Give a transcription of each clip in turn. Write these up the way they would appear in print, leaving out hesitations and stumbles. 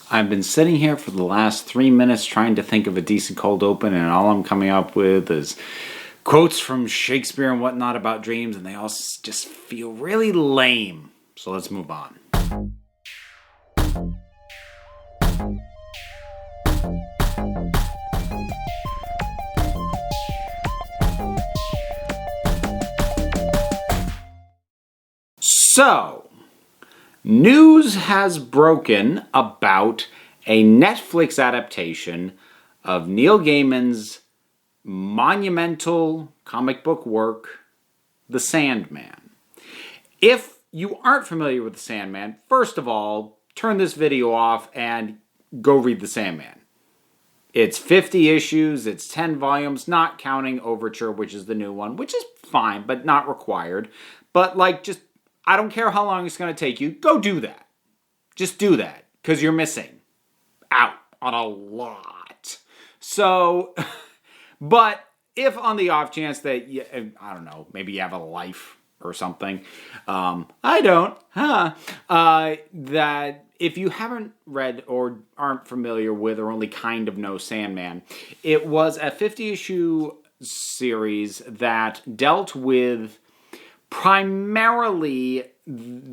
I've been sitting here for the last 3 minutes trying to think of a decent cold open, and all I'm coming up with is quotes from Shakespeare and whatnot about dreams, and they all just feel really lame. So let's move on. So, news has broken about a Netflix adaptation of Neil Gaiman's monumental comic book work, The Sandman. If you aren't familiar with The Sandman, first of all, turn this video off and go read The Sandman. It's 50 issues, it's 10 volumes, not counting Overture, which is the new one, which is fine, but not required. But I don't care how long it's going to take you. Go do that. Just do that. Because you're missing out on a lot. So, but if on the off chance that, I don't know, maybe you have a life or something. I don't. That if you haven't read or aren't familiar with or only kind of know Sandman, it was a 50-issue series that dealt with primarily,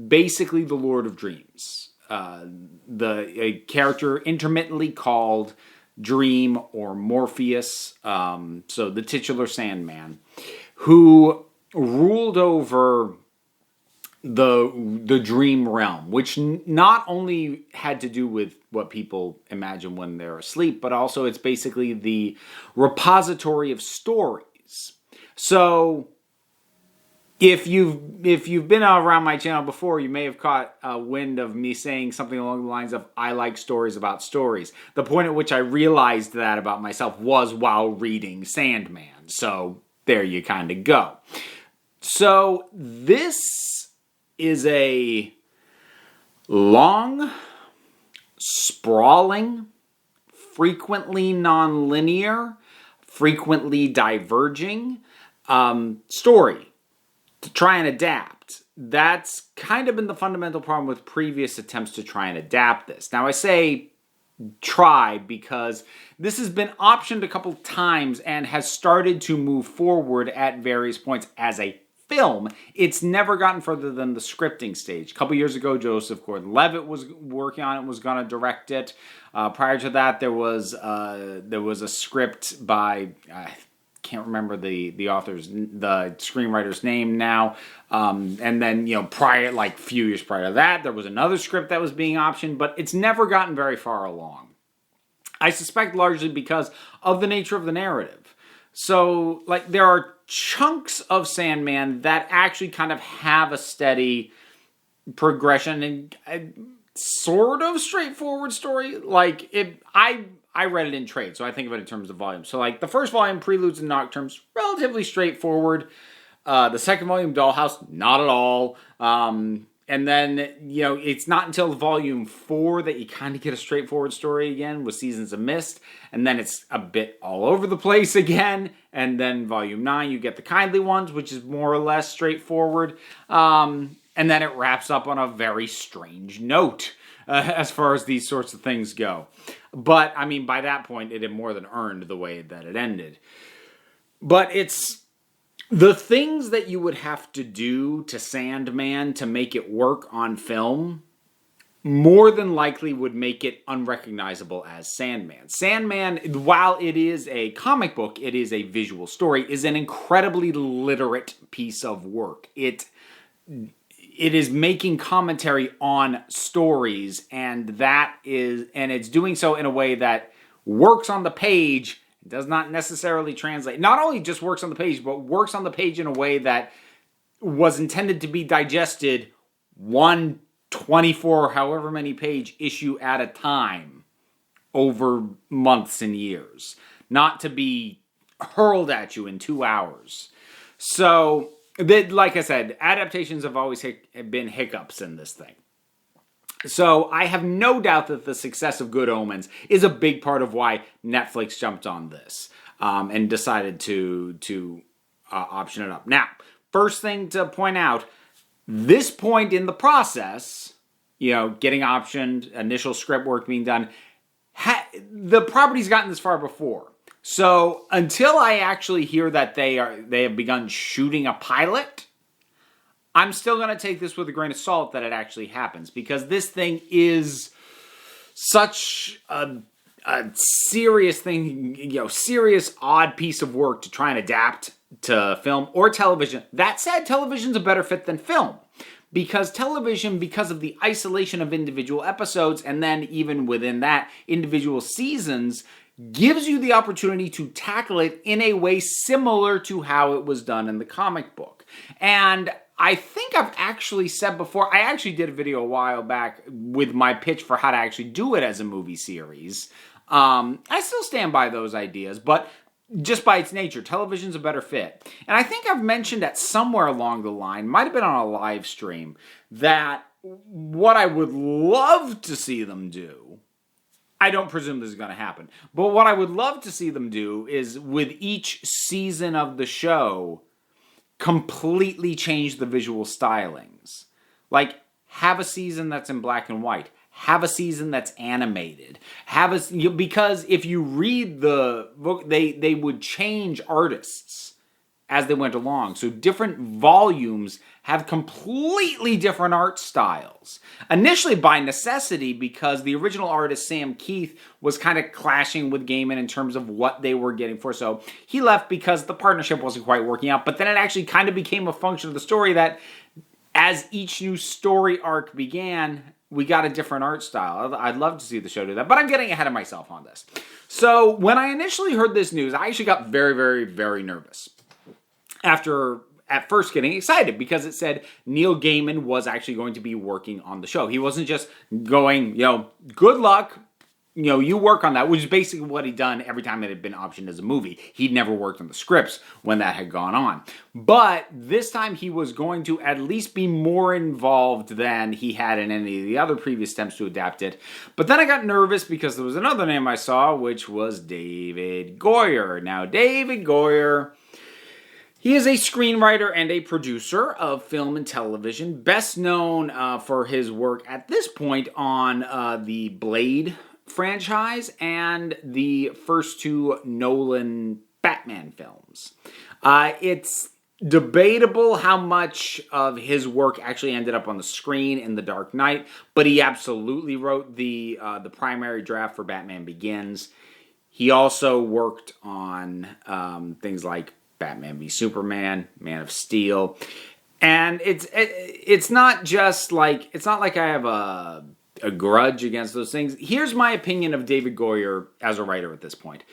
basically, the Lord of Dreams. A character intermittently called Dream or Morpheus, so the titular Sandman, who ruled over the dream realm, which not only had to do with what people imagine when they're asleep, but also it's basically the repository of stories. So If you've been around my channel before, you may have caught a wind of me saying something along the lines of, I like stories about stories. The point at which I realized that about myself was while reading Sandman. So there you kind of go. So this is a long, sprawling, frequently nonlinear, frequently diverging story to try and adapt. That's kind of been the fundamental problem with previous attempts to try and adapt this. Now I say try because this has been optioned a couple times and has started to move forward at various points as a film. It's never gotten further than the scripting stage. A couple years ago, Joseph Gordon-Levitt was working on it, was going to direct it. Prior to that, there was a script by can't remember the screenwriter's name now. And then, few years prior to that, there was another script that was being optioned, but it's never gotten very far along. I suspect largely because of the nature of the narrative. So, there are chunks of Sandman that actually kind of have a steady progression and sort of straightforward story. I read it in trade, so I think of it in terms of volume. So, the first volume, Preludes and Nocturnes, relatively straightforward. The second volume, Dollhouse, not at all. And then, it's not until volume 4 that you kind of get a straightforward story again with Seasons of Mist. And then it's a bit all over the place again. And then volume 9, you get the Kindly Ones, which is more or less straightforward. And then it wraps up on a very strange note as far as these sorts of things go. But, by that point, it had more than earned the way that it ended. But it's the things that you would have to do to Sandman to make it work on film more than likely would make it unrecognizable as Sandman. Sandman, while it is a comic book, it is a visual story, is an incredibly literate piece of work. It is making commentary on stories, and it's doing so in a way that works on the page, does not necessarily translate. Not only just works on the page, but works on the page in a way that was intended to be digested 124, however many page issue at a time over months and years. Not to be hurled at you in 2 hours. So, like I said, adaptations have always been hiccups in this thing. So I have no doubt that the success of Good Omens is a big part of why Netflix jumped on this and decided to option it up. Now, first thing to point out, this point in the process, getting optioned, initial script work being done. The property's gotten this far before. So until I actually hear that they have begun shooting a pilot, I'm still going to take this with a grain of salt that it actually happens, because this thing is such a serious thing, serious odd piece of work to try and adapt to film or television. That said, television's a better fit than film. Because television, because of the isolation of individual episodes, and then even within that, individual seasons, gives you the opportunity to tackle it in a way similar to how it was done in the comic book. And I think I've actually said before, I actually did a video a while back with my pitch for how to actually do it as a movie series. I still stand by those ideas, but just by its nature, television's a better fit. And I think I've mentioned at somewhere along the line, might have been on a live stream, that what I would love to see them do, I don't presume this is going to happen, but what I would love to see them do is with each season of the show, completely change the visual stylings. Like, have a season that's in black and white. Have a season that's animated. Because if you read the book, they would change artists as they went along. So different volumes have completely different art styles. Initially by necessity, because the original artist, Sam Keith, was kind of clashing with Gaiman in terms of what they were getting for. So he left because the partnership wasn't quite working out. But then it actually kind of became a function of the story that as each new story arc began, we got a different art style. I'd love to see the show do that, but I'm getting ahead of myself on this. So when I initially heard this news, I actually got very, very, very nervous. After at first getting excited, because it said Neil Gaiman was actually going to be working on the show. He wasn't just going, good luck, you work on that, which is basically what he'd done every time it had been optioned as a movie. He'd never worked on the scripts when that had gone on. But this time he was going to at least be more involved than he had in any of the other previous attempts to adapt it. But then I got nervous because there was another name I saw, which was David Goyer. Now, David Goyer, he is a screenwriter and a producer of film and television, best known for his work at this point on the Blade franchise and the first two Nolan Batman films. It's debatable how much of his work actually ended up on the screen in The Dark Knight, but he absolutely wrote the primary draft for Batman Begins. He also worked on things like Batman v Superman, Man of Steel, and it's not like I have a grudge against those things. Here's my opinion of David Goyer as a writer at this point.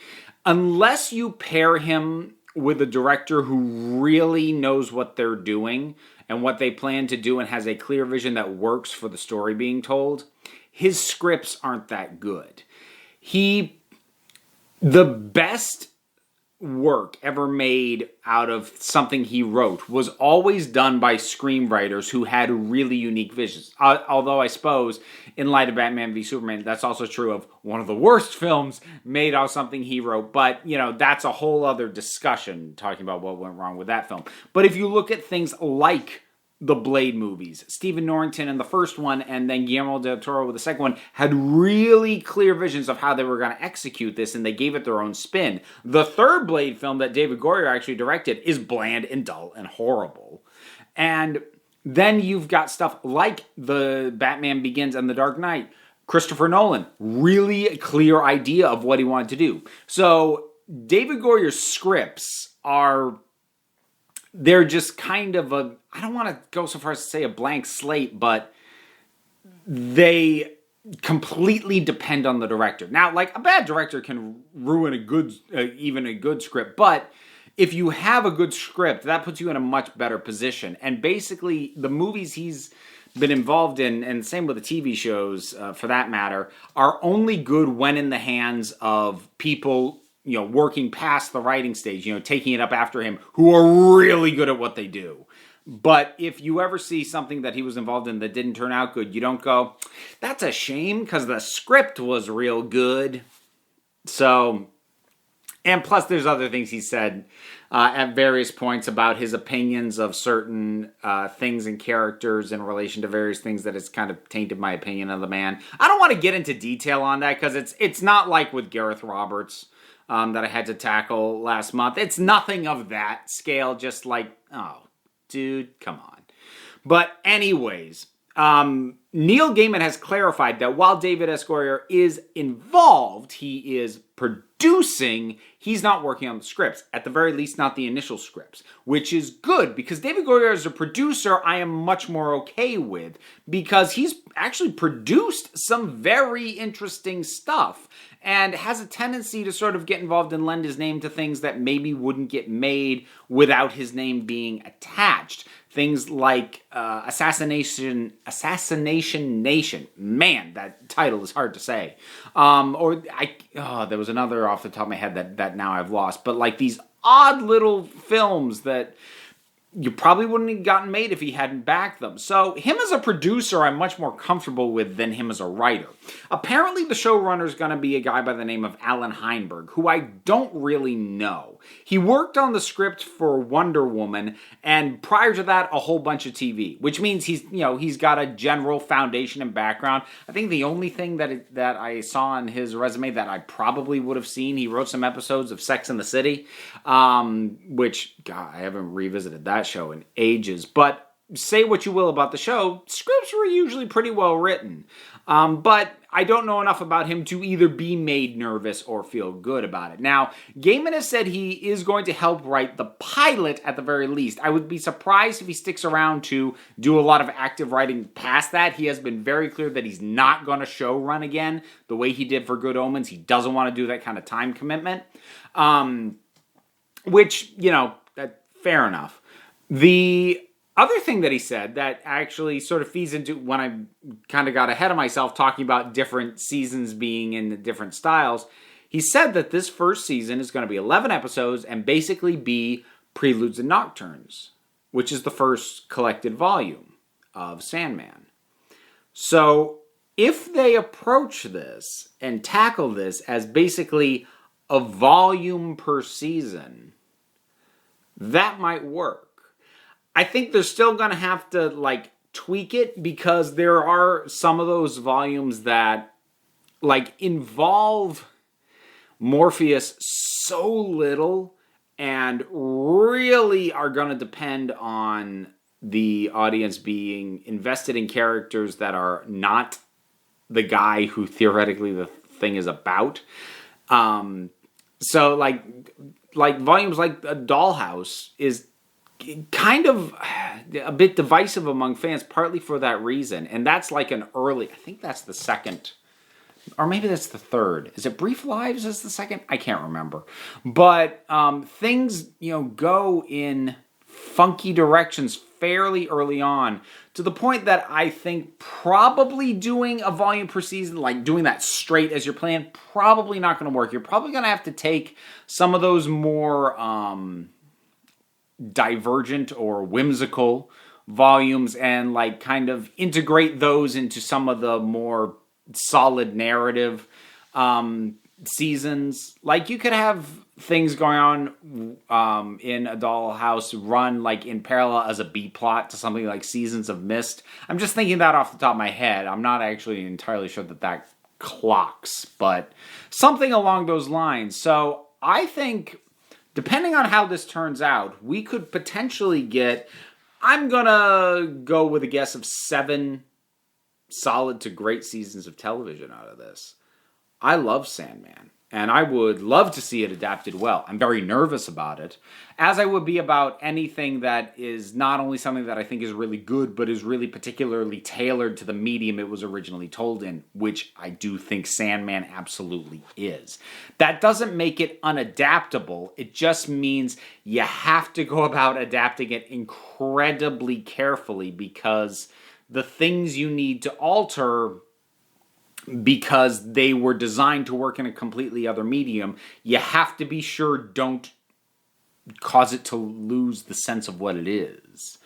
Unless you pair him with a director who really knows what they're doing and what they plan to do and has a clear vision that works for the story being told, his scripts aren't that good. The best work ever made out of something he wrote was always done by screenwriters who had really unique visions. Although I suppose, in light of Batman v Superman, that's also true of one of the worst films made out of something he wrote. But, that's a whole other discussion, talking about what went wrong with that film. But if you look at things like the Blade movies, Stephen Norrington in the first one and then Guillermo del Toro with the second one had really clear visions of how they were going to execute this, and they gave it their own spin. The third Blade film that David Goyer actually directed is bland and dull and horrible. And then you've got stuff like the Batman Begins and The Dark Knight. Christopher Nolan, really clear idea of what he wanted to do. So David Goyer's scripts they're just kind of I don't want to go so far as to say a blank slate, but they completely depend on the director. Now, like, a bad director can ruin even a good script, but if you have a good script, that puts you in a much better position. And basically, the movies he's been involved in, and same with the TV shows for that matter, are only good when in the hands of people working past the writing stage, taking it up after him, who are really good at what they do. But if you ever see something that he was involved in that didn't turn out good, you don't go, that's a shame, because the script was real good. So And plus, there's other things he said at various points about his opinions of certain things and characters in relation to various things that has kind of tainted my opinion of the man. I don't want to get into detail on that because it's not like with Gareth Roberts that I had to tackle last month. It's nothing of that scale, just like, oh, dude, come on. But anyways, Neil Gaiman has clarified that while David S. Goyer is involved, he is producing, he's not working on the scripts. At the very least, not the initial scripts, which is good because David Goyer as a producer, I am much more okay with because he's actually produced some very interesting stuff and has a tendency to sort of get involved and lend his name to things that maybe wouldn't get made without his name being attached. Things like Assassination Nation. Man, that title is hard to say. There was another off the top of my head that now I've lost. But like these odd little films that you probably wouldn't have gotten made if he hadn't backed them. So him as a producer, I'm much more comfortable with than him as a writer. Apparently the showrunner is going to be a guy by the name of Alan Heinberg, who I don't really know. He worked on the script for Wonder Woman, and prior to that, a whole bunch of TV, which means he's got a general foundation and background. I think the only thing that I saw on his resume that I probably would have seen, he wrote some episodes of Sex and the City, which, God, I haven't revisited that show in ages. But say what you will about the show, scripts were usually pretty well written. But I don't know enough about him to either be made nervous or feel good about it. Now, Gaiman has said he is going to help write the pilot at the very least. I would be surprised if he sticks around to do a lot of active writing past that. He has been very clear that he's not going to show run again the way he did for Good Omens. He doesn't want to do that kind of time commitment. Which, fair enough. The other thing that he said that actually sort of feeds into when I kind of got ahead of myself talking about different seasons being in the different styles, he said that this first season is going to be 11 episodes and basically be Preludes and Nocturnes, which is the first collected volume of Sandman. So if they approach this and tackle this as basically a volume per season, that might work. I think they're still going to have to, tweak it because there are some of those volumes that, involve Morpheus so little and really are going to depend on the audience being invested in characters that are not the guy who theoretically the thing is about. So, volumes like a Dollhouse is kind of a bit divisive among fans, partly for that reason. And that's I think that's the second, or maybe that's the third. Is it Brief Lives as the second? I can't remember. But things, go in funky directions fairly early on, to the point that I think probably doing a volume per season, doing that straight as your plan, probably not going to work. You're probably going to have to take some of those more divergent or whimsical volumes and kind of integrate those into some of the more solid narrative seasons. You could have things going on in a Dollhouse run in parallel as a B plot to something like Seasons of Mist. I'm just thinking that off the top of my head. I'm not actually entirely sure that clocks, but something along those lines. So I think, depending on how this turns out, we could potentially get, I'm going to go with a guess of 7 solid to great seasons of television out of this. I love Sandman, and I would love to see it adapted well. I'm very nervous about it, as I would be about anything that is not only something that I think is really good, but is really particularly tailored to the medium it was originally told in, which I do think Sandman absolutely is. That doesn't make it unadaptable. It just means you have to go about adapting it incredibly carefully because the things you need to alter, because they were designed to work in a completely other medium, you have to be sure don't cause it to lose the sense of what it is.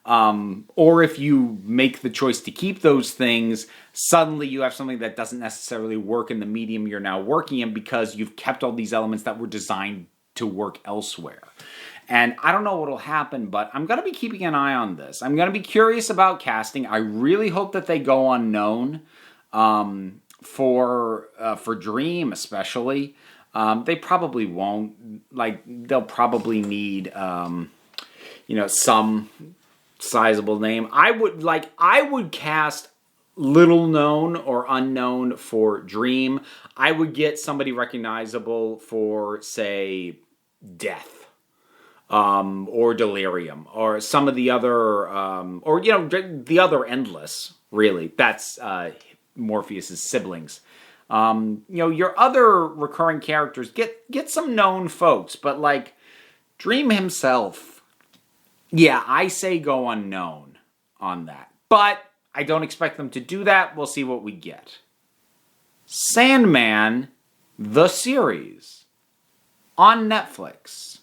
Or if you make the choice to keep those things, suddenly you have something that doesn't necessarily work in the medium you're now working in because you've kept all these elements that were designed to work elsewhere. And I don't know what will happen, but I'm going to be keeping an eye on this. I'm going to be curious about casting. I really hope that they go unknown for Dream especially. They probably won't. Like, they'll probably need some sizable name. I would cast little known or unknown for Dream. I would get somebody recognizable for, say, Death. Or Delirium, or some of the other, the other Endless, really. That's Morpheus's siblings. Your other recurring characters, get some known folks, but like Dream himself, yeah, I say go unknown on that. But I don't expect them to do that. We'll see what we get. Sandman, the series, on Netflix.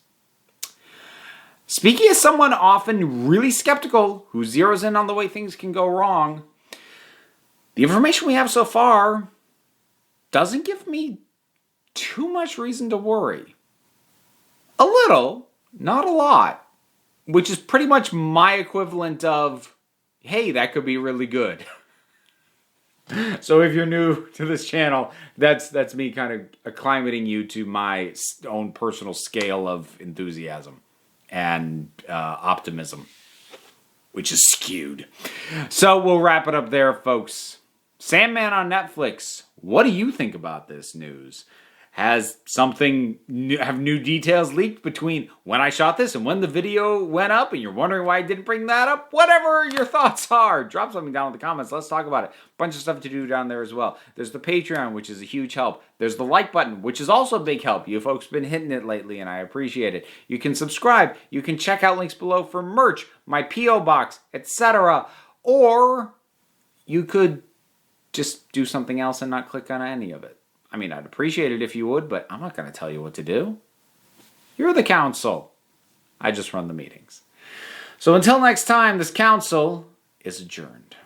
Speaking as someone often really skeptical who zeroes in on the way things can go wrong, the information we have so far doesn't give me too much reason to worry. A little, not a lot, which is pretty much my equivalent of, hey, that could be really good. So if you're new to this channel, that's me kind of acclimating you to my own personal scale of enthusiasm and optimism, which is skewed. So we'll wrap it up there, folks. Sandman on Netflix. What do you think about this news? Have new details leaked between when I shot this and when the video went up, and you're wondering why I didn't bring that up? Whatever your thoughts are, drop something down in the comments. Let's talk about it. Bunch of stuff to do down there as well. There's the Patreon, which is a huge help. There's the like button, which is also a big help. You folks have been hitting it lately, and I appreciate it. You can subscribe. You can check out links below for merch, my P.O. box, etc. Or you could just do something else and not click on any of it. I mean, I'd appreciate it if you would, but I'm not going to tell you what to do. You're the council. I just run the meetings. So until next time, this council is adjourned.